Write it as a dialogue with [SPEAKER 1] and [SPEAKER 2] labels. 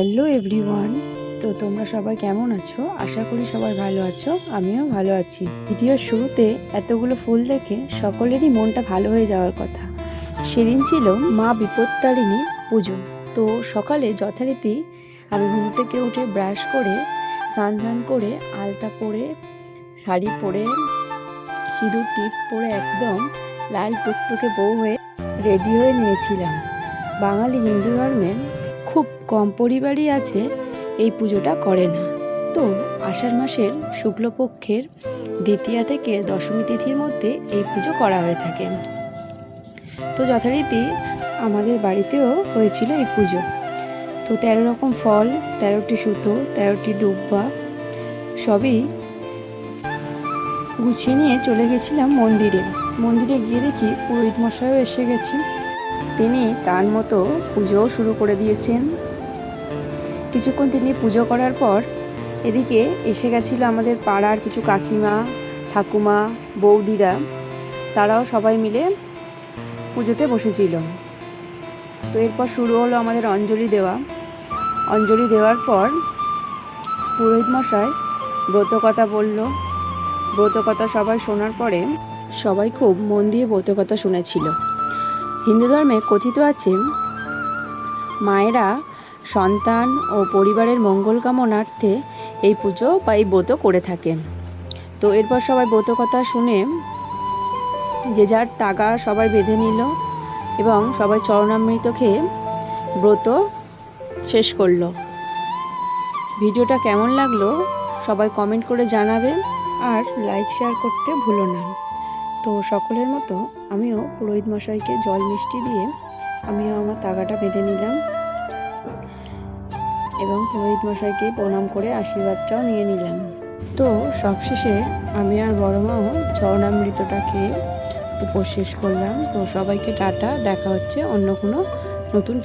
[SPEAKER 1] Hello everyone. তো তোমরা সবাই কেমন আছো? আশা করি সবাই ভালো আছো, আমিও ভালো আছি। ভিডিওর শুরুতে এতগুলো ফুল দেখে সকলেরই মনটা ভালো হয়ে যাওয়ার কথা। সেদিন ছিল মা বিপত্তারিণীর পুজো। তো সকালে যথারীতি আমি ঘুম থেকে উঠে ব্রাশ করে স্নান করে আলতা পরে শাড়ি পরে সিঁদুর টিপ পরে একদম লাল টুকটুকে বউ হয়ে রেডি হয়ে নিয়েছিলাম। বাঙালি হিন্দু ধর্মের খুব কম পরিবারই আছে এই পুজোটা করে না। তো আষাঢ় মাসের শুক্লপক্ষের দ্বিতীয়া থেকে দশমী তিথির মধ্যে এই পুজো করা হয়ে থাকে। তো যথারীতি আমাদের বাড়িতেও হয়েছিল এই পুজো। তো 13 রকম ফল, 13টি সুতো, 13টি দুব্বা সবই গুছিয়ে নিয়ে চলে গেছিলাম মন্দিরে। মন্দিরে গিয়ে দেখি পুরোহিত মশাইও এসে গেছে। তিনি তার মতো পুজোও শুরু করে দিয়েছেন। কিছুক্ষণ তিনি পুজো করার পর এদিকে এসে গেছিল আমাদের পাড়ার কিছু কাকিমা, ঠাকুমা, বৌদিরা, তারাও সবাই মিলে পুজোতে বসেছিল। তো এরপর শুরু হলো আমাদের অঞ্জলি দেওয়া। অঞ্জলি দেওয়ার পর পুরোহিত মশাই ব্রতকথা বলল। ব্রতকথা সবাই শোনার পরে সবাই খুব মন দিয়ে ব্রতকথা শুনেছিল। হিন্দু ধর্মে কথিত আছে মায়েরা সন্তান ও পরিবারের মঙ্গল কামনার্থে এই পুজো বা এই ব্রত করে থাকেন। তো এরপর সবাই ব্রতকথা শুনে যে যার তাগা সবাই বেঁধে নিল এবং সবাই চরণামৃত খেয়ে ব্রত শেষ করলো। ভিডিওটা কেমন লাগলো সবাই কমেন্ট করে জানাবে আর লাইক শেয়ার করতে ভুলো না। তো সকলের মতো আমিও পুরোহিত মশাইকে জল মিষ্টি দিয়ে আমিও আমার তাগাটা বেঁধে নিলাম এবং পুরোহিত মশাইকে প্রণাম করে আশীর্বাদটাও নিয়ে নিলাম। তো সবশেষে আমি আর বড় মাও চরণামৃতটা খেয়ে উপোস শেষ করলাম। তো সবাইকে টাটা, দেখা হচ্ছে অন্য কোনো নতুন